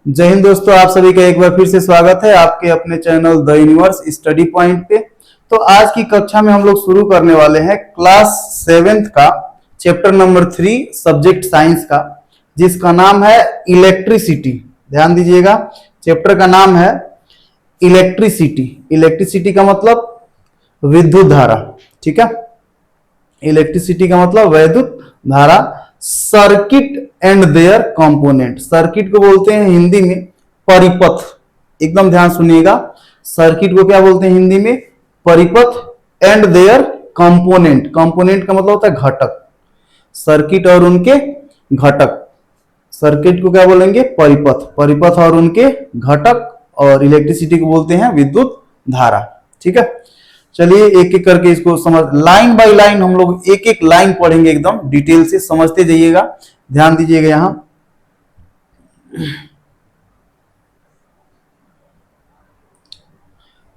जय हिंद दोस्तों, आप सभी का एक बार फिर से स्वागत है आपके अपने channel the universe study point पे। तो आज की कक्षा में हम लोग शुरू करने वाले हैं क्लास 7th का चैप्टर नंबर 3 सब्जेक्ट साइंस का, जिसका नाम है इलेक्ट्रिसिटी। ध्यान दीजिएगा, चैप्टर का नाम है इलेक्ट्रिसिटी। इलेक्ट्रिसिटी का मतलब विद्युत धारा, ठीक है। इलेक्ट्रिसिटी का मतलब विद्युत धारा। Circuit and their component, circuit को बोलते हैं हिंदी में परिपथ। एकदम ध्यान सुनिएगा, सर्किट को क्या बोलते हैं हिंदी में? परिपथ। एंड देयर कंपोनेंट, कंपोनेंट का मतलब होता है घटक। सर्किट और उनके घटक, सर्किट को क्या बोलेंगे? परिपथ। परिपथ और उनके घटक, और इलेक्ट्रिसिटी को बोलते हैं विद्युत धारा, ठीक है। चलिए एक एक करके इसको समझ, लाइन बाय लाइन हम लोग एक एक लाइन पढ़ेंगे, एकदम डिटेल से समझते जाइएगा। ध्यान दीजिएगा,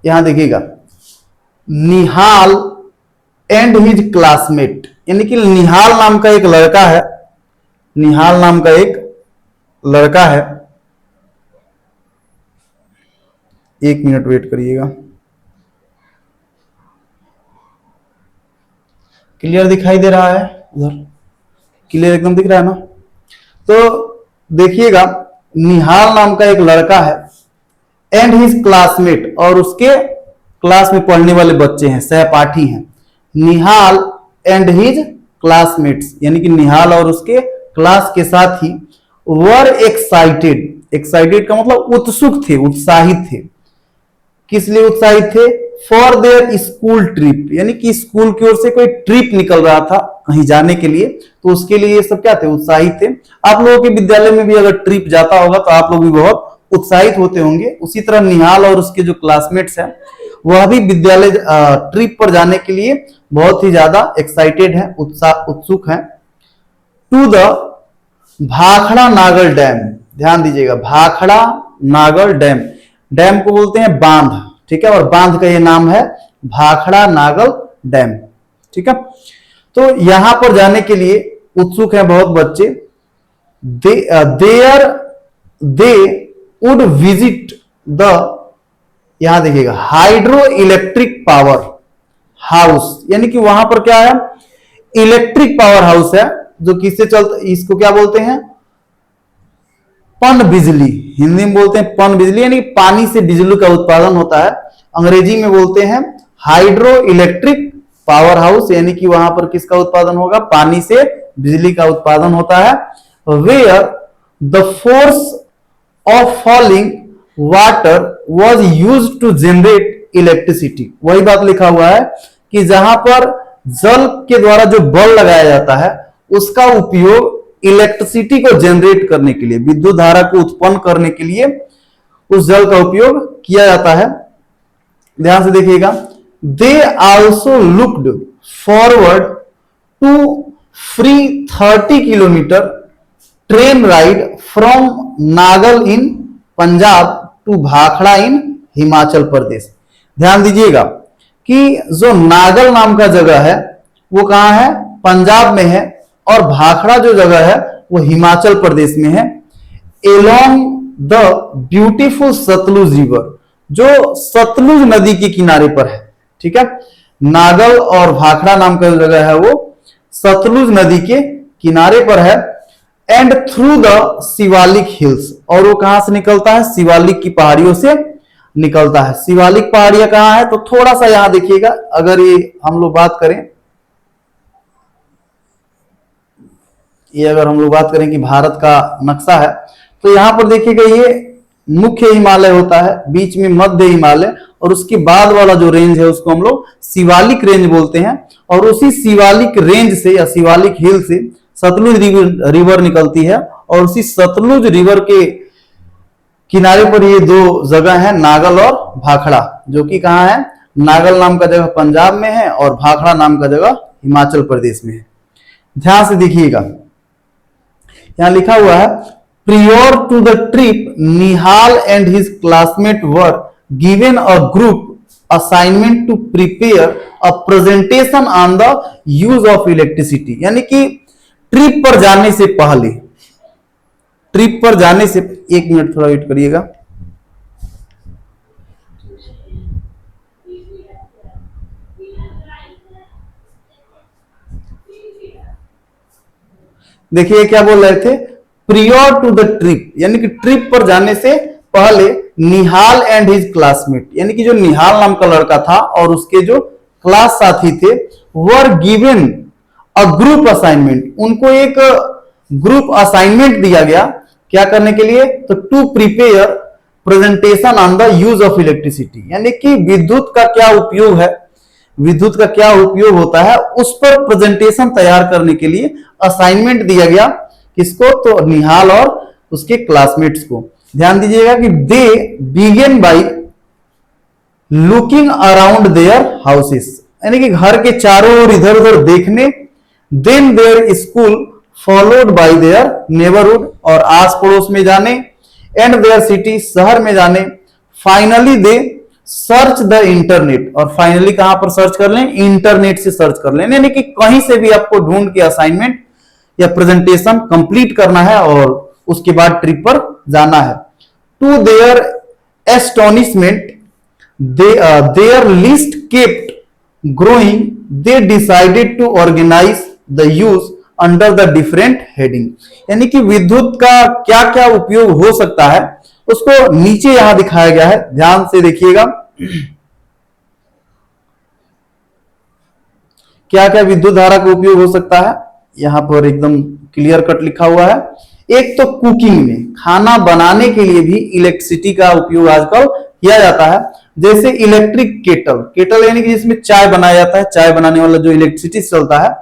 यहां देखिएगा, निहाल एंड हिज क्लासमेट, यानी कि निहाल नाम का एक लड़का है। निहाल नाम का एक लड़का है, एक मिनट वेट करिएगा। क्लियर दिखाई दे रहा है? उधर क्लियर एकदम दिख रहा है ना? तो देखिएगा, निहाल नाम का एक लड़का है एंड हिज क्लासमेट, और उसके क्लास में पढ़ने वाले बच्चे हैं, सहपाठी हैं। निहाल एंड हिज क्लासमेट्स, यानी कि निहाल और उसके क्लास के साथ ही वर एक्साइटेड। एक्साइटेड का मतलब उत्सुक थे, उत्साहित थे। किस लिए उत्साहित थे? फॉर देयर स्कूल ट्रिप, यानी कि स्कूल की ओर से कोई ट्रिप निकल रहा था कहीं जाने के लिए, तो उसके लिए ये सब क्या थे? उत्साहित थे। आप लोगों के विद्यालय में भी अगर ट्रिप जाता होगा तो आप लोग भी बहुत उत्साहित होते होंगे। उसी तरह निहाल और उसके जो क्लासमेट्स हैं वह भी विद्यालय ट्रिप पर जाने के लिए बहुत ही ज्यादा एक्साइटेड हैं, उत्सुक हैं। To the Bhakra Nangal dam, ध्यान दीजिएगा, भाखड़ा नागल डैम। डैम को बोलते हैं बांध, ठीक है, और बांध का ये नाम है भाखड़ा नागल डैम, ठीक है। तो यहां पर जाने के लिए उत्सुक हैं बहुत बच्चे। दे वुड विजिट द, यहां देखिएगा, हाइड्रो इलेक्ट्रिक पावर हाउस, यानी कि वहां पर क्या है? इलेक्ट्रिक पावर हाउस है, जो किससे चलता, इसको क्या बोलते हैं? पन बिजली, हिंदी में बोलते हैं पन बिजली, यानी पानी से बिजली का उत्पादन होता है। अंग्रेजी में बोलते हैं हाइड्रो इलेक्ट्रिक पावर हाउस, यानी कि वहां पर किसका उत्पादन होगा? पानी से बिजली का उत्पादन होता है। Where the force of falling water was use to generate electricity. वही बात लिखा हुआ है कि जहां पर जल के द्वारा जो बल लगाया जाता है उसका उपयोग इलेक्ट्रिसिटी को जनरेट करने के लिए, विद्युत धारा को उत्पन्न करने के लिए उस जल का उपयोग किया जाता है। ध्यान से देखिएगा, they also looked forward to free 30 kilometre train ride from Nangal in Punjab to Bhakra in Himachal Pradesh. ध्यान दीजिएगा कि जो नागल नाम का जगह है वो कहां है? पंजाब में है, और भाखड़ा जो जगह है वो हिमाचल प्रदेश में है। Along the beautiful Sutlej river, जो सतलुज नदी के किनारे पर है, ठीक है। नागल और भाखड़ा नाम का जो जगह है वो सतलुज नदी के किनारे पर है। And through the Shivalik hills, और वो कहां से निकलता है? शिवालिक की पहाड़ियों से निकलता है। शिवालिक पहाड़ियां कहां है? तो थोड़ा सा यहां देखिएगा, अगर ये हम लोग बात करें, अगर हम लोग बात करें कि भारत का नक्शा है, तो यहां पर देखिएगा ये मुख्य हिमालय होता है, बीच में मध्य हिमालय, और उसके बाद वाला जो रेंज है उसको हम लोग शिवालिक रेंज बोलते हैं। और उसी शिवालिक रेंज से या शिवालिक हिल से सतलुज रिवर निकलती है, और उसी सतलुज रिवर के किनारे पर ये दो जगह है, नागल और भाखड़ा, जो कि कहां है? नागल नाम का जगह पंजाब में है और भाखड़ा नाम का जगह हिमाचल प्रदेश में है। ध्यान से देखिएगा, यहां लिखा हुआ है, prior to the trip Nihal and his classmate were given a group assignment to prepare a presentation on the use of electricity, यानी कि ट्रिप पर जाने से पहले ट्रिप पर जाने से, एक मिनट थोड़ा वेट करिएगा। देखिए क्या बोल रहे थे, प्रियर टू द ट्रिप, यानी कि ट्रिप पर जाने से पहले निहाल एंड हिज क्लासमेट, यानी कि जो निहाल नाम का लड़का था और उसके जो क्लास साथी थे, were given a group assignment, उनको एक ग्रुप असाइनमेंट दिया गया, क्या करने के लिए, तो to prepare presentation on the use of electricity, यानी कि विद्युत का क्या उपयोग है, विद्युत का क्या उपयोग होता है, उस पर प्रेजेंटेशन तैयार करने के लिए असाइनमेंट दिया गया। किसको, तो निहाल और उसके क्लासमेट्स को। ध्यान दीजिएगा कि they began by looking around their houses, यानी कि घर के चारों ओर इधर उधर देखने, then their school followed by their neighbourhood, और आस पड़ोस में जाने, एंड देयर सिटी, शहर में जाने, finally they search the internet, और फाइनली कहां पर सर्च कर लें, इंटरनेट से सर्च कर लें, यानी कि कहीं से भी आपको ढूंढ के असाइनमेंट या प्रेजेंटेशन कंप्लीट करना है और उसके बाद ट्रिप पर जाना है। To their astonishment their list kept growing, they decided to organise the use under the different heading, यानी कि विद्युत का क्या क्या उपयोग हो सकता है उसको नीचे यहां दिखाया गया है, ध्यान से देखिएगा। क्या क्या विद्युत धारा का उपयोग हो सकता है, यहां पर एकदम क्लियर कट लिखा हुआ है। एक तो कुकिंग में, खाना बनाने के लिए भी इलेक्ट्रिसिटी का उपयोग आजकल किया जाता है, जैसे इलेक्ट्रिक केटल, केटल यानी कि जिसमें चाय बनाया जाता है, चाय बनाने वाला जो इलेक्ट्रिसिटी से चलता है,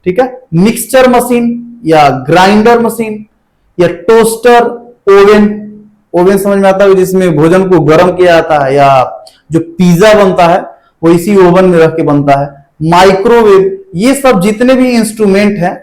ठीक है। मिक्सचर मशीन या ग्राइंडर मशीन या टोस्टर, ओवन, ओवन समझ में आता है जिसमें भोजन को गर्म किया जाता है, या जो पिज्जा बनता है वो इसी ओवन में रख के बनता है, माइक्रोवेव, ये सब जितने भी इंस्ट्रूमेंट हैं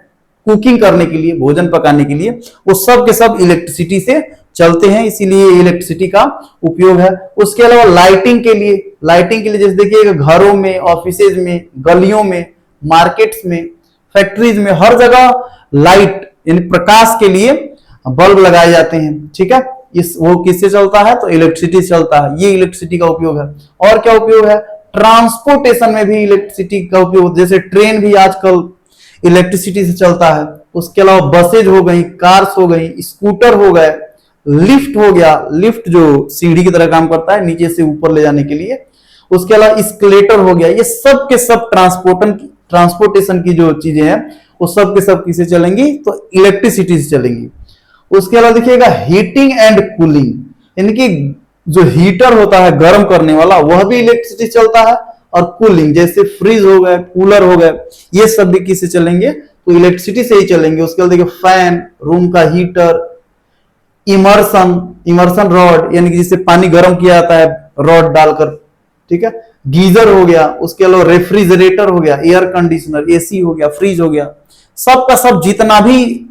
कुकिंग करने के लिए, भोजन पकाने के लिए, वो सब के सब इलेक्ट्रिसिटी से चलते हैं, इसीलिए इलेक्ट्रिसिटी का उपयोग है। उसके अलावा लाइटिंग के लिए, लाइटिंग के लिए जैसे देखिए घरों में, ऑफिसेज में, गलियों में, मार्केट्स में, फैक्ट्रीज में, हर जगह लाइट यानी प्रकाश के लिए बल्ब लगाए जाते हैं, ठीक है। इस वो किससे चलता है, तो इलेक्ट्रिसिटी से चलता है, ये इलेक्ट्रिसिटी का उपयोग है। और क्या उपयोग है, ट्रांसपोर्टेशन में भी इलेक्ट्रिसिटी का उपयोग, जैसे ट्रेन भी आजकल इलेक्ट्रिसिटी से चलता है। उसके अलावा बसेज हो गई, कार्स हो गई, स्कूटर हो गए, लिफ्ट हो गया, लिफ्ट जो सीढ़ी की तरह काम करता है नीचे से ऊपर ले जाने के लिए, उसके अलावा स्केलेटर हो गया, ये सब के सब ट्रांसपोर्टेशन की जो चीजें हैं वो सब के सब किसे चलेंगी, तो इलेक्ट्रिसिटी से चलेंगी। उसके अलावा देखिएगा हीटिंग एंड कूलिंग, यानी कि जो हीटर होता है गर्म करने वाला वह भी इलेक्ट्रिसिटी से चलता है, और कूलिंग जैसे फ्रिज हो गए, कूलर हो गए, ये सब भी किससे चलेंगे, तो इलेक्ट्रिसिटी से ही चलेंगे। उसके बाद देखिए फैन, रूम का हीटर, इमर्सन रॉड, यानी कि जिससे पानी गर्म किया जाता है रॉड डालकर, ठीक है, गीजर हो गया। उसके अलावा रेफ्रिजरेटर हो गया, एयर कंडीशनर, एसी हो गया, फ्रिज हो गया, सब का सब जितना भी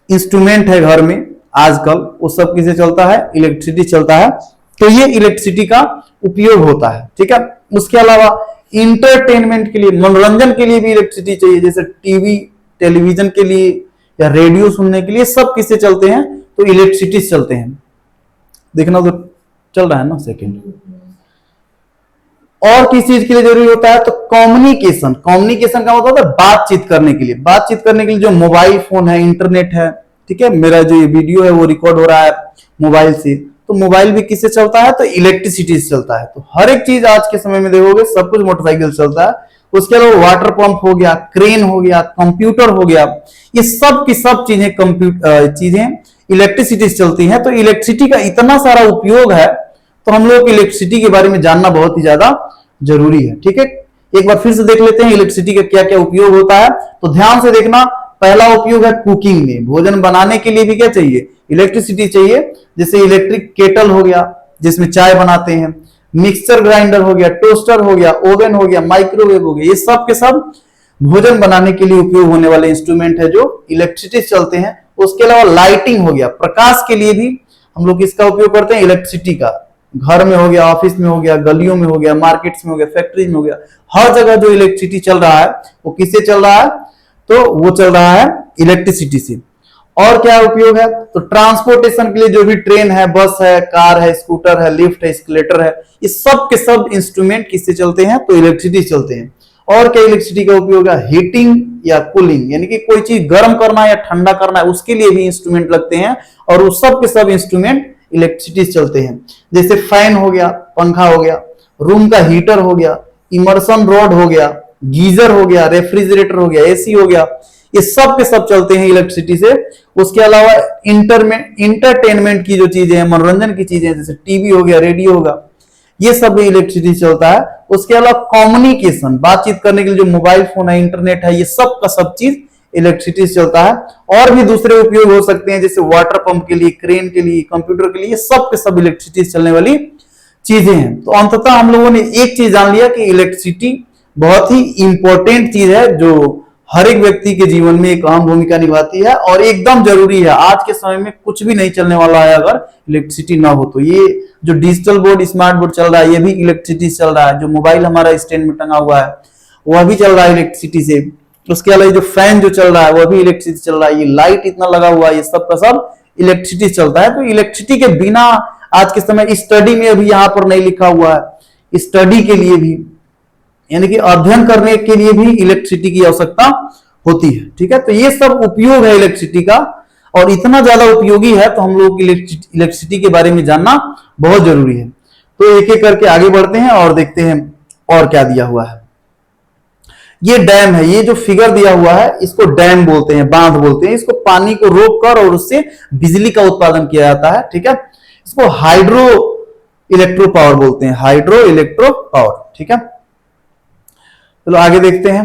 इंस्ट्रूमेंट है घर में आजकल वो सब किसे चलता है, इलेक्ट्रिसिटी चलता है। तो ये इलेक्ट्रिसिटी का उपयोग होता है, ठीक है। उसके अलावा इंटरटेनमेंट के लिए, मनोरंजन के लिए भी इलेक्ट्रिसिटी चाहिए, जैसे टीवी, टेलीविजन के लिए या रेडियो सुनने के लिए, सब किससे चलते हैं, तो इलेक्ट्रिसिटी से चलते हैं। देखना तो चल रहा है ना, सेकंड। और किस चीज के लिए जरूरी होता है, तो कम्युनिकेशन, कम्युनिकेशन का मतलब है बातचीत करने के लिए, बातचीत करने के लिए जो मोबाइल फोन है, इंटरनेट है, ठीक है। मेरा जो ये वीडियो है वो रिकॉर्ड हो रहा है मोबाइल से, तो मोबाइल भी किससे चलता है, तो इलेक्ट्रिसिटी से चलता है। तो हर एक चीज आज के समय में देखोगे सब कुछ मोटरसाइकिल से चलता है। उसके अलावा वाटर पंप हो गया, क्रेन हो गया, कंप्यूटर हो गया, ये सब की सब चीजें इलेक्ट्रिसिटी से चलती हैं। तो इलेक्ट्रिसिटी का इतना सारा उपयोग है, तो हम लोग इलेक्ट्रिसिटी के बारे में जानना बहुत ही ज्यादा जरूरी है, ठीक है। एक बार फिर से देख लेते हैं इलेक्ट्रिसिटी का क्या क्या उपयोग होता है। तो ध्यान से देखना, पहला उपयोग है कुकिंग में, भोजन बनाने के लिए भी क्या चाहिए, इलेक्ट्रिसिटी चाहिए। जैसे इलेक्ट्रिक केटल हो गया जिसमें चाय बनाते हैं, मिक्सचर ग्राइंडर हो गया, टोस्टर हो गया, ओवन हो गया, माइक्रोवेव हो गया, ये सब के सब भोजन बनाने के लिए उपयोग होने वाले इंस्ट्रूमेंट है जो इलेक्ट्रिसिटी से चलते हैं। उसके अलावा लाइटिंग हो गया, प्रकाश के लिए भी हम लोग इसका उपयोग करते हैं इलेक्ट्रिसिटी का, घर में हो गया, ऑफिस में हो गया, गलियों में हो गया, मार्केट्स में हो गया, फैक्ट्रीज में हो गया, हर जगह जो इलेक्ट्रिसिटी चल रहा है वो किससे चल रहा है, तो वो चल रहा है इलेक्ट्रिसिटी से। और क्या उपयोग है, तो ट्रांसपोर्टेशन के लिए जो भी ट्रेन है, बस है, कार है, स्कूटर है, लिफ्ट है, एस्केलेटर है, ये सब के सब इंस्ट्रूमेंट किससे चलते हैं, तो इलेक्ट्रिसिटी से चलते हैं। और क्या इलेक्ट्रिसिटी का उपयोग है, हीटिंग या कूलिंग, यानी कि कोई चीज गर्म करना है या ठंडा करना है उसके लिए भी इंस्ट्रूमेंट लगते हैं, और उस सब के सब इंस्ट्रूमेंट इलेक्ट्रिसिटी से चलते हैं। जैसे फैन हो गया, पंखा हो गया, रूम का हीटर हो गया, इमर्सन रॉड हो गया, गीजर हो गया, रेफ्रिजरेटर हो गया, एसी हो गया, ये सब के सब चलते हैं इलेक्ट्रिसिटी से। उसके अलावा इंटरटेनमेंट की जो चीजें हैं, मनोरंजन की चीजें, जैसे टीवी हो गया, रेडियो होगा, ये सब भी इलेक्ट्रिसिटी से चलता है। उसके अलावा कम्युनिकेशन, बातचीत करने के लिए जो मोबाइल फोन है, इंटरनेट है, ये सब का सब चीज इलेक्ट्रिसिटी से चलता है। और भी दूसरे उपयोग हो सकते हैं, जैसे वाटर पंप के लिए, क्रेन के लिए, कंप्यूटर के लिए, ये सब के सब इलेक्ट्रिसिटी से चलने वाली चीजें हैं। तो अंततः हम लोगों ने एक चीज जान लिया कि इलेक्ट्रिसिटी बहुत ही इंपॉर्टेंट चीज है, जो हर एक व्यक्ति के जीवन में एक अहम भूमिका निभाती है और एकदम जरूरी है। आज के समय में कुछ भी नहीं चलने वाला है अगर इलेक्ट्रिसिटी ना हो तो। ये जो डिजिटल बोर्ड, स्मार्ट बोर्ड चल रहा है, ये भी इलेक्ट्रिसिटी से चल रहा है। जो मोबाइल हमारा स्टैंड में टंगा हुआ है वह भी चल रहा है इलेक्ट्रिसिटी से। उसके अलावा जो फैन जो चल रहा है वह भी इलेक्ट्रिसिटी से चल रहा है। ये लाइट इतना लगा हुआ है, ये सब का सब इलेक्ट्रिसिटी से चलता है। तो इलेक्ट्रिसिटी के बिना आज के समय स्टडी में अभी यहाँ पर नहीं लिखा हुआ है, स्टडी के लिए भी, यानी कि अध्ययन करने के लिए भी इलेक्ट्रिसिटी की आवश्यकता होती है। ठीक है, तो ये सब उपयोग है इलेक्ट्रिसिटी का, और इतना ज्यादा उपयोगी है तो हम लोग इलेक्ट्रिसिटी के बारे में जानना बहुत जरूरी है। तो एक एक करके आगे बढ़ते हैं और देखते हैं और क्या दिया हुआ है। ये डैम है, ये जो फिगर दिया हुआ है इसको डैम बोलते हैं, बांध बोलते हैं। इसको पानी को रोककर और उससे बिजली का उत्पादन किया जाता है। ठीक है, इसको हाइड्रो इलेक्ट्रो पावर बोलते हैं, हाइड्रो इलेक्ट्रो पावर। ठीक है, चलो आगे देखते हैं।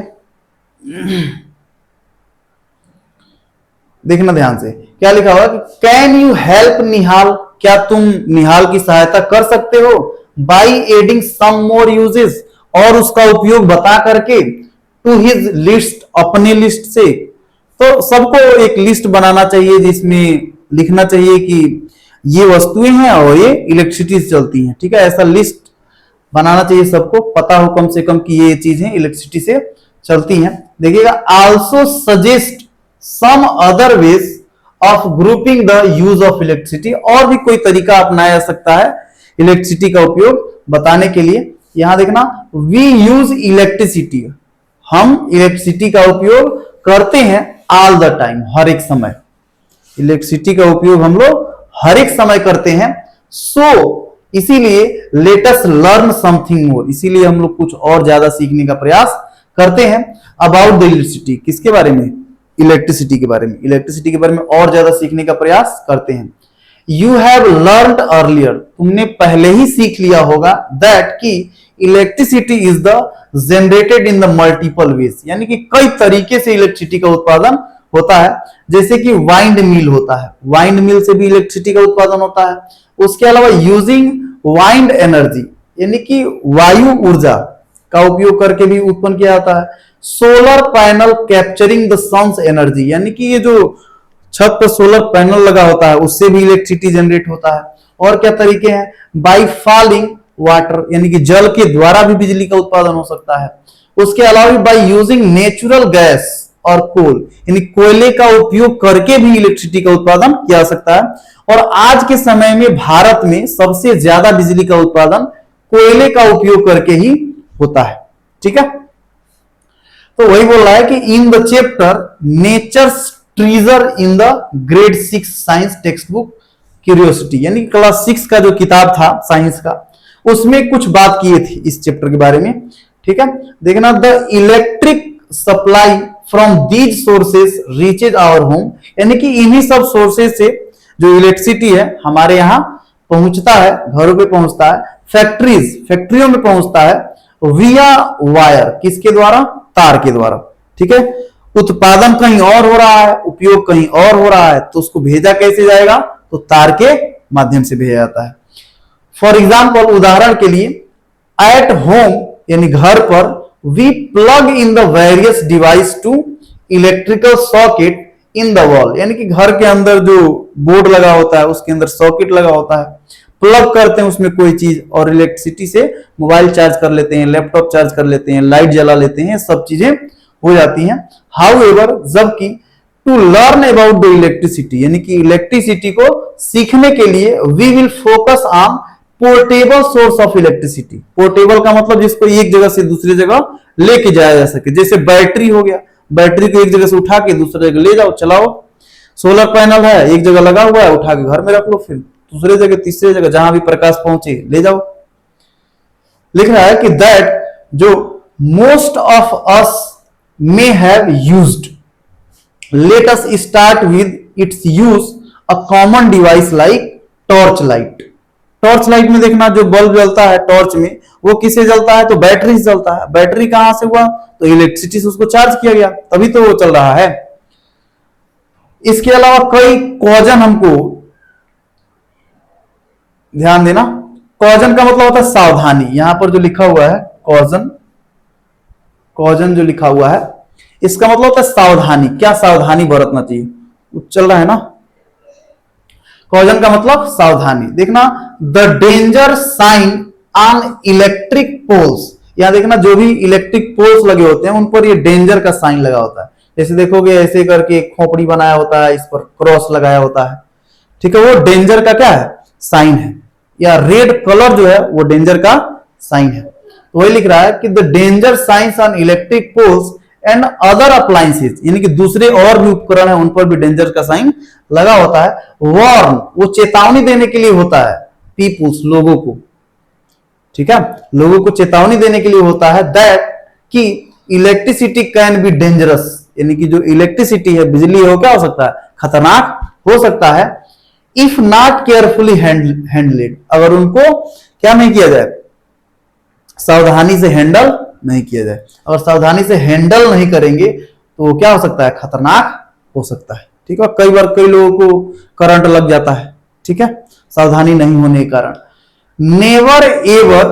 देखना ध्यान से, क्या लिखा हुआ है कि कैन यू हेल्प निहाल, क्या तुम निहाल की सहायता कर सकते हो, by adding some more uses, और उसका उपयोग बता करके, टू हिज लिस्ट, अपने लिस्ट से। तो सबको एक लिस्ट बनाना चाहिए जिसमें लिखना चाहिए कि ये वस्तुएं हैं और ये इलेक्ट्रिसिटी से चलती हैं। ठीक है, ऐसा लिस्ट बनाना चाहिए, सबको पता हो कम से कम कि ये चीजें इलेक्ट्रिसिटी से चलती हैं। देखिएगा, also suggest some other ways of grouping the use of electricity, और भी कोई तरीका अपनाया जा सकता है इलेक्ट्रिसिटी का उपयोग बताने के लिए। यहां देखना, वी यूज इलेक्ट्रिसिटी, हम इलेक्ट्रिसिटी का उपयोग करते हैं ऑल द टाइम, हर एक समय। इलेक्ट्रिसिटी का उपयोग हम लोग हर एक समय करते हैं। सो इसीलिए let us learn something more, इसीलिए हम लोग कुछ और ज्यादा सीखने का प्रयास करते हैं अबाउट द इलेक्ट्रिसिटी। किसके बारे में, इलेक्ट्रिसिटी के बारे में, इलेक्ट्रिसिटी के बारे में और ज्यादा सीखने का प्रयास करते हैं। यू हैव लर्नड अर्लियर, तुमने पहले ही सीख लिया होगा, दैट कि electricity is the generated in the multiple ways, यानी कि कई तरीके से इलेक्ट्रिसिटी का उत्पादन होता है। जैसे कि वाइंड मिल होता है, वाइंड मिल से भी इलेक्ट्रिसिटी का उत्पादन होता है। उसके अलावा यूजिंग वाइंड एनर्जी, यानी कि वायु ऊर्जा का उपयोग करके भी उत्पन्न किया जाता है। Solar panel capturing the sun's energy, यानी कि ये जो छत पर सोलर पैनल लगा होता है उससे भी इलेक्ट्रिसिटी जनरेट होता है। और क्या तरीके हैं, बाई फॉलिंग वाटर, यानी कि जल के द्वारा भी बिजली का उत्पादन हो सकता है। उसके अलावा बाई यूजिंग नेचुरल गैस और कोल, यानी कोयले का उपयोग करके भी इलेक्ट्रिसिटी का उत्पादन किया जा सकता है। और आज के समय में भारत में सबसे ज्यादा बिजली का उत्पादन कोयले का उपयोग करके ही होता है। ठीक है, तो वही बोल रहा है कि in the chapter Nature's Treasure in the grade 6 science textbook Curiosity, यानी क्लास 6 का जो किताब था साइंस का, उसमें कुछ बात किए थे इस चैप्टर के बारे में। ठीक है, देखना, the electric supply from these sources reaches our home, यानी कि इन्हीं सब सोर्सेज से जो इलेक्ट्रिसिटी है हमारे यहाँ पहुंचता है, घरों पे पहुंचता है, फैक्ट्रीज, फैक्ट्रियों में पहुंचता है, विया वायर, किसके द्वारा, तार के द्वारा। ठीक है, उत्पादन कहीं और हो रहा है, उपयोग कहीं और हो रहा है, तो उसको भेजा कैसे जाएगा, तो तार के माध्यम से भेजा जाता है। फॉर एग्जाम्पल, उदाहरण के लिए, एट होम, यानी घर पर, we plug in the various device to electrical socket in the wall, यानी कि घर के अंदर जो बोर्ड लगा होता है उसके अंदर सॉकेट लगा होता है, प्लग करते हैं उसमें कोई चीज और इलेक्ट्रिसिटी से मोबाइल चार्ज कर लेते हैं, लैपटॉप चार्ज कर लेते हैं, लाइट जला लेते हैं, सब चीजें हो जाती हैं। हाउएवर, जबकि to learn about the electricity, यानी कि इलेक्ट्रिसिटी को सीखने के लिए we will focus on portable source of electricity. Portable का मतलब जिसको एक जगह से दूसरी जगह लेके जाया जा सके, जैसे बैटरी हो गया, बैटरी को एक जगह से उठा के दूसरी जगह ले जाओ, चलाओ। सोलर पैनल है, एक जगह लगा हुआ है, उठा के घर में रख लो, फिर दूसरे जगह तीसरे जगह जहां भी प्रकाश पहुंचे ले जाओ। लिख रहा है कि दैट जो most of us may have used, let us start with its use a common device like torch light. Torch light में देखना जो बल्ब जलता है टॉर्च में, वो किससे जलता है? तो बैटरी से जलता है। बैटरी कहां से हुआ? तो इलेक्ट्रिसिटी से उसको चार्ज किया गया, तभी तो वो चल रहा है। इसके अलावा कई कॉजन हमको ध्यान देना, कॉजन का मतलब होता है सावधानी। यहां पर जो लिखा हुआ है कॉजन, कॉजन जो लिखा हुआ है इसका मतलब होता है सावधानी। क्या सावधानी बरतना चाहिए? चल रहा है ना, कॉजन का मतलब सावधानी। देखना the danger sign on electric poles, यहां देखना जो भी इलेक्ट्रिक पोल्स लगे होते हैं उन पर ये डेंजर का साइन लगा होता है। जैसे देखोगे ऐसे करके एक खोपड़ी बनाया होता है, इस पर क्रॉस लगाया होता है, ठीक है, वो डेंजर का क्या है? साइन है। या रेड कलर जो है वो डेंजर का साइन है। तो वही लिख रहा है कि the danger signs on electric poles and other appliances, यानी कि दूसरे और भी उपकरण है उन पर भी डेंजर का साइन लगा होता है। वार्न, वो चेतावनी देने के लिए होता है, पीपुल्स, लोगों को, ठीक है, लोगों को चेतावनी देने के लिए होता है दैट कि इलेक्ट्रिसिटी कैन बी डेंजरस, यानी कि जो इलेक्ट्रिसिटी है, बिजली है, वो क्या हो सकता है? खतरनाक हो सकता है। इफ नॉट केयरफुली हैंडलेड, अगर उनको क्या नहीं किया जाए? सावधानी से हैंडल नहीं किया जाए। अगर सावधानी से हैंडल नहीं करेंगे तो क्या हो सकता है? खतरनाक हो सकता है, ठीक है। कई बार कई लोगों को करंट लग जाता है, ठीक है, सावधानी नहीं होने के कारण। Never ever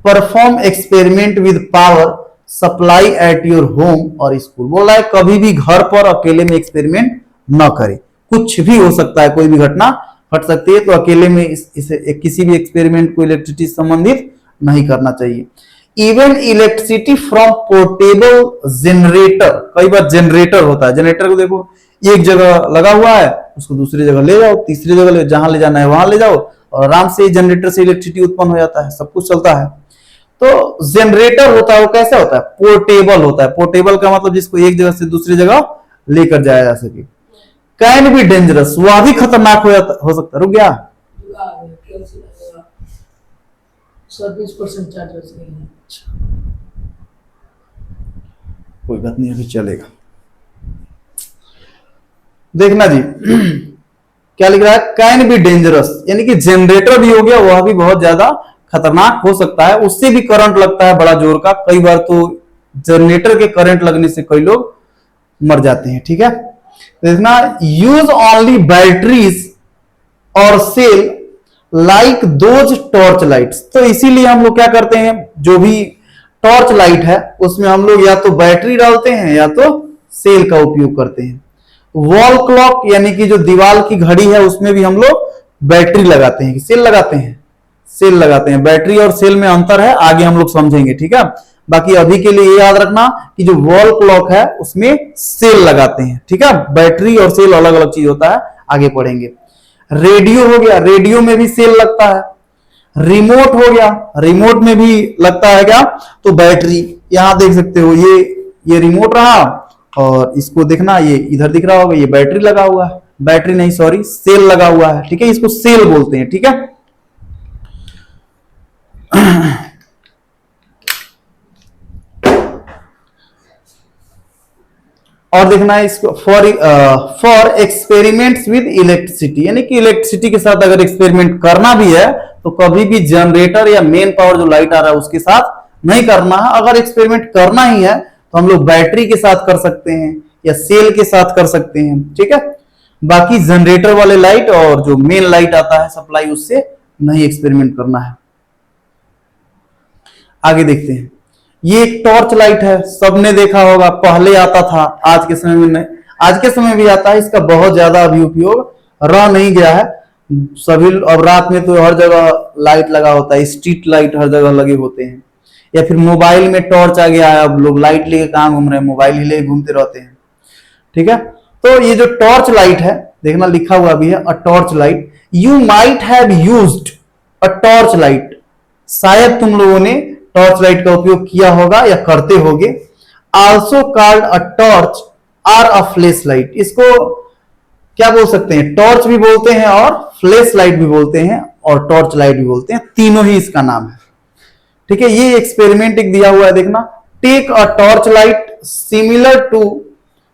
perform experiment with power supply at your home और स्कूल, बोला है कभी भी घर पर अकेले में एक्सपेरिमेंट न करें। कुछ भी हो सकता है, कोई भी घटना घट सकती है, तो अकेले में किसी भी एक्सपेरिमेंट को इलेक्ट्रिसिटी से संबंधित नहीं करना चाहिए। Even electricity from portable generator, कई बार जनरेटर होता है, जनरेटर को देखो एक जगह लगा हुआ है, उसको दूसरी जगह ले जाओ, तीसरी जगह ले, जहां ले जाना है वहां ले जाओ, और आराम से जनरेटर से इलेक्ट्रिसिटी उत्पन्न हो जाता है, सब कुछ चलता है। तो जनरेटर होता है वो कैसे होता है? पोर्टेबल होता है। पोर्टेबल का मतलब जिसको एक जगह से दूसरी जगह लेकर जाया जा सके। कैन बी डेंजरस, वह भी खतरनाक हो सकता है। रुक गया, 20% चार्जेस नहीं है। कोई बात नहीं, अभी चलेगा। देखना जी क्या लिख रहा है? कैन बी डेंजरस, यानी कि जनरेटर भी हो गया, वह भी बहुत ज्यादा खतरनाक हो सकता है, उससे भी करंट लगता है बड़ा जोर का। कई बार तो जनरेटर के करंट लगने से कई लोग मर जाते हैं, ठीक है। देखना यूज ओनली बैटरीज और cell like those torch lights, तो इसीलिए हम लोग क्या करते हैं, जो भी टॉर्च लाइट है उसमें हम लोग या तो बैटरी डालते हैं या तो सेल का उपयोग करते हैं। वॉल क्लॉक, यानी कि जो दीवार की घड़ी है उसमें भी हम लोग बैटरी लगाते हैं, सेल लगाते हैं, सेल लगाते हैं। बैटरी और सेल में अंतर है, आगे हम लोग समझेंगे, ठीक है। बाकी अभी के लिए याद रखना कि जो वॉल क्लॉक है उसमें सेल लगाते हैं, ठीक है। बैटरी और सेल अलग अलग चीज होता है, आगे पढ़ेंगे। रेडियो हो गया, रेडियो में भी सेल लगता है। रिमोट हो गया, रिमोट में भी लगता है क्या? तो बैटरी। यहां देख सकते हो ये रिमोट रहा, और इसको देखना ये इधर दिख रहा होगा, ये बैटरी लगा हुआ है, बैटरी नहीं सॉरी सेल लगा हुआ है, ठीक है, इसको सेल बोलते हैं, ठीक है। और देखना है इसको फॉर एक्सपेरिमेंट्स विद इलेक्ट्रिसिटी, यानी कि इलेक्ट्रिसिटी के साथ अगर एक्सपेरिमेंट करना भी है तो कभी भी जनरेटर या मेन पावर जो लाइट आ रहा है उसके साथ नहीं करना है। अगर एक्सपेरिमेंट करना ही है तो हम लोग बैटरी के साथ कर सकते हैं या सेल के साथ कर सकते हैं, ठीक है। बाकी जनरेटर वाले लाइट और जो मेन लाइट आता है सप्लाई, उससे नहीं एक्सपेरिमेंट करना है। आगे देखते हैं, ये एक टॉर्च लाइट है, सबने देखा होगा, पहले आता था, आज के समय में नहीं, आज के समय भी आता है, इसका बहुत ज्यादा अभी उपयोग रह नहीं गया है। सभी अब रात में तो हर जगह लाइट लगा होता है, स्ट्रीट लाइट हर जगह लगे होते हैं, या फिर मोबाइल में टॉर्च आ गया है, अब लोग लाइट लेके कहां घूम रहे हैं, मोबाइल ही लेके घूमते रहते हैं, ठीक है। तो ये जो टॉर्च लाइट है, देखना लिखा हुआ भी है, अ torch light, you might have used a torch light, शायद तुम लोगों ने टॉर्च लाइट का उपयोग किया होगा या करते होगे। Also called a torch or a flashlight, इसको क्या बोल सकते हैं, टॉर्च भी बोलते हैं और फ्लैश लाइट भी बोलते हैं और टॉर्च लाइट भी बोलते हैं, तीनों ही इसका नाम है। ठीक है, ये एक्सपेरिमेंट एक दिया हुआ है, देखना, take a torch light similar to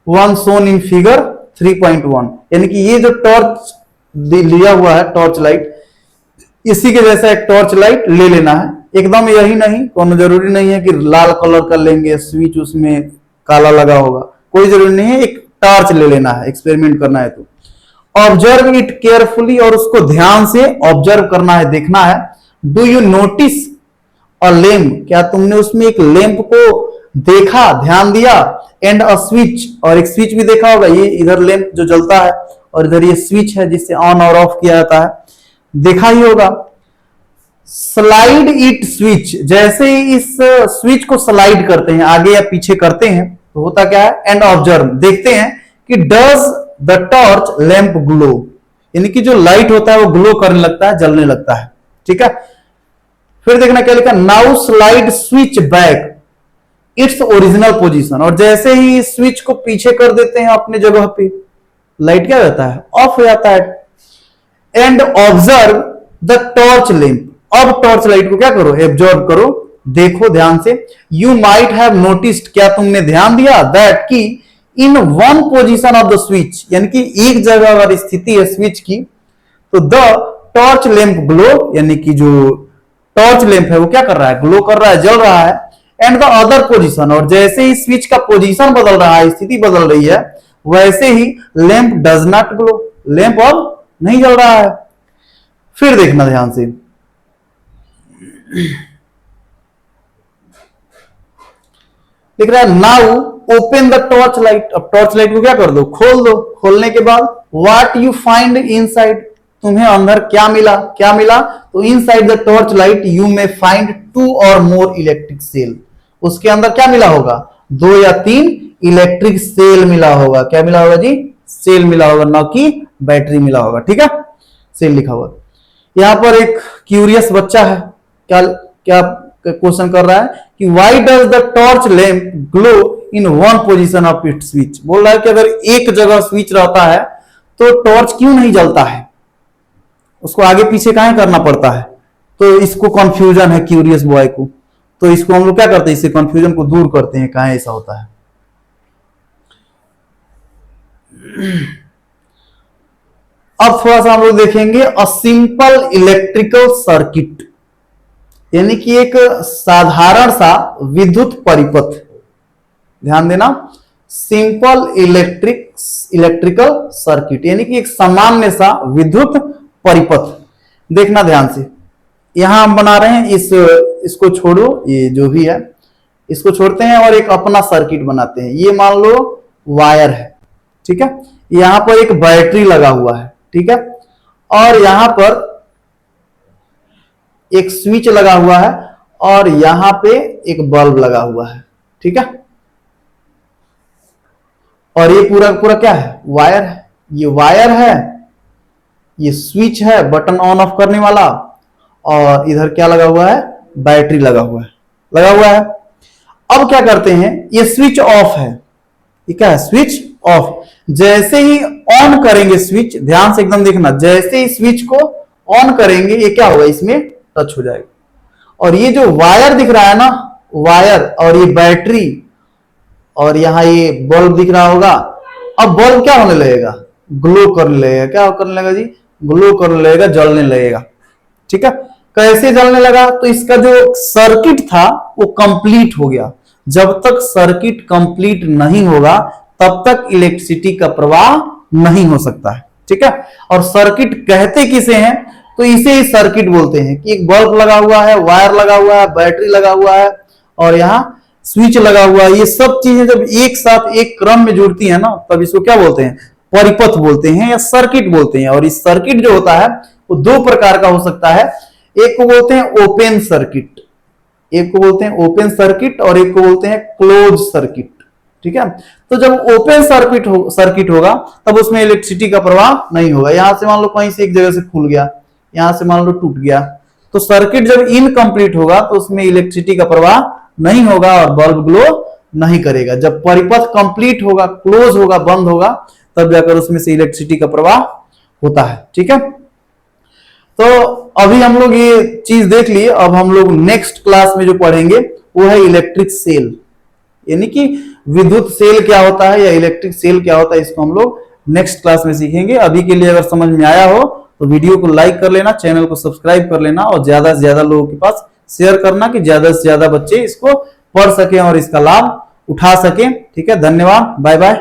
one shown in figure 3.1, यानी कि ये जो टॉर्च लिया हुआ है टॉर्च लाइट, इसी के जैसा एक टॉर्च लाइट ले लेना है, एकदम यही नहीं, कोनो जरूरी नहीं है कि लाल कलर कर लेंगे, स्विच उसमें काला लगा होगा, कोई जरूरी नहीं है, एक टॉर्च ले लेना है, एक्सपेरिमेंट करना है तो। ऑब्जर्व इट केयरफुली, और उसको ध्यान से ऑब्जर्व करना है, देखना है। Do you notice a lamp, क्या तुमने उसमें एक लैंप को देखा, ध्यान दिया, एंड अ स्विच, और एक स्विच भी देखा होगा, ये इधर लैंप जो जलता है और इधर ये स्विच है जिससे ऑन और ऑफ किया जाता है, देखा ही होगा। स्लाइड इट स्विच, जैसे ही इस स्विच को स्लाइड करते हैं, आगे या पीछे करते हैं, तो होता क्या है, एंड ऑब्जर्व, देखते हैं कि does the torch lamp glow, यानी कि जो लाइट होता है वो ग्लो करने लगता है, जलने लगता है। ठीक है, फिर देखना क्या लिखा, now slide switch back its original position, और जैसे ही स्विच को पीछे कर देते हैं अपने जगह पे, लाइट क्या रहता है, ऑफ हो जाता है। And observe the torch lamp, अब टॉर्च लाइट को क्या करो, एब्जॉर्व करो, देखो ध्यान से। यू माइट हैव नोटिस्ड, क्या तुमने ध्यान दिया, दैट की in one position of the switch, यानी कि एक जगह अगर स्थिति है स्विच की, तो द टॉर्च लैंप ग्लो, यानी कि जो टॉर्च लैंप है वो क्या कर रहा है, ग्लो कर रहा है, जल रहा है। एंड द अदर पोजीशन, और जैसे ही स्विच का पोजीशन बदल रहा है, स्थिति बदल रही है, वैसे ही lamp does not glow, lamp अब नहीं जल रहा है। फिर देखना ध्यान से, लिख रहा है now open the torch light, अब टॉर्च लाइट को क्या कर दो, खोल दो, खोलने के बाद व्हाट यू फाइंड इनसाइड, तुम्हें अंदर क्या मिला, क्या मिला, तो inside the torch light you may find 2 और मोर इलेक्ट्रिक सेल, उसके अंदर क्या मिला होगा, 2 या 3 इलेक्ट्रिक सेल मिला होगा, क्या मिला होगा जी, सेल मिला होगा, ना कि बैटरी मिला होगा। ठीक है, सेल लिखा हुआ। यहां पर एक क्यूरियस बच्चा है, क्या क्या क्वेश्चन कर रहा है कि why does the torch lamp glow in one position of it switch, बोल रहा है कि अगर एक जगह स्विच रहता है तो टॉर्च क्यों नहीं जलता है, उसको आगे पीछे काहे करना पड़ता है, तो इसको कंफ्यूजन है क्यूरियस बॉय को, तो इसको हम लोग क्या करते हैं, इससे कंफ्यूजन को दूर करते हैं, काहे ऐसा होता है। अब थोड़ा सा हम लोग देखेंगे अ सिंपल इलेक्ट्रिकल सर्किट, यानी कि एक साधारण सा विद्युत परिपथ, ध्यान देना, सिंपल इलेक्ट्रिकल सर्किट, यानी कि एक सामान्य सा विद्युत परिपथ। देखना ध्यान से, यहां हम बना रहे हैं, इसको छोड़ो, ये जो भी है इसको छोड़ते हैं और एक अपना सर्किट बनाते हैं। ये मान लो वायर है, ठीक है, यहां पर एक बैटरी लगा हुआ है, ठीक है, और यहां पर एक स्विच लगा हुआ है और यहां पे एक बल्ब लगा हुआ है, ठीक है, और ये पूरा पूरा क्या है, वायर है, ये वायर है, ये स्विच है बटन ऑन ऑफ करने वाला, और इधर क्या लगा हुआ है, बैटरी लगा हुआ है, लगा हुआ है। अब क्या करते हैं, ये स्विच ऑफ है, ये क्या है, स्विच ऑफ, जैसे ही ऑन करेंगे स्विच, ध्यान से एकदम देखना, जैसे ही स्विच को ऑन करेंगे ये क्या होगा, इसमें टच हो जाएगा, और ये जो वायर दिख रहा है ना, वायर और ये बैटरी और यहां ये बल्ब दिख रहा होगा, अब बल्ब क्या होने लगेगा, ग्लो करने लगेगा, क्या करने लगेगा जी, ग्लो करने लगेगा, जलने लगेगा। ठीक है, कैसे जलने लगा, तो इसका जो सर्किट था वो कंप्लीट हो गया, जब तक सर्किट कंप्लीट नहीं होगा तब तक इलेक्ट्रिसिटी का प्रवाह नहीं हो सकता है। ठीक है, और सर्किट कहते किसे हैं, तो इसे ही सर्किट बोलते हैं कि एक बल्ब लगा हुआ है, वायर लगा हुआ है, बैटरी लगा हुआ है और यहां स्विच लगा हुआ है, ये सब चीजें जब एक साथ एक क्रम में जुड़ती है ना, तब इसको क्या बोलते हैं, परिपथ बोलते हैं या सर्किट बोलते हैं। और इस सर्किट जो होता है वो 2 प्रकार का हो सकता है, एक को बोलते हैं ओपन सर्किट, एक को बोलते हैं ओपन सर्किट और एक को बोलते हैं क्लोज सर्किट। ठीक है। तो जब ओपन सर्किट होगा तब उसमें इलेक्ट्रिसिटी का प्रवाह नहीं होगा। यहां से मान लो कहीं से एक जगह से खुल गया, यहां से मान लो टूट गया, तो सर्किट जब इनकम्प्लीट होगा तो उसमें इलेक्ट्रिसिटी का प्रवाह नहीं होगा और बल्ब ग्लो नहीं करेगा। जब परिपथ कंप्लीट होगा, क्लोज होगा, बंद होगा, तब जाकर उसमें से इलेक्ट्रिसिटी का प्रवाह होता है। ठीक है, तो अभी हम लोग ये चीज देख लिए। अब हम लोग नेक्स्ट क्लास में जो पढ़ेंगे वो है इलेक्ट्रिक सेल, यानी कि विद्युत सेल क्या होता है या इलेक्ट्रिक सेल क्या होता है, इसको हम लोग नेक्स्ट क्लास में सीखेंगे। अभी के लिए अगर समझ में आया हो तो वीडियो को लाइक कर लेना, चैनल को सब्सक्राइब कर लेना और ज्यादा से ज्यादा लोगों के पास शेयर करना कि ज्यादा से ज्यादा बच्चे इसको पढ़ सकें और इसका लाभ उठा सकें। ठीक है, धन्यवाद, बाय बाय।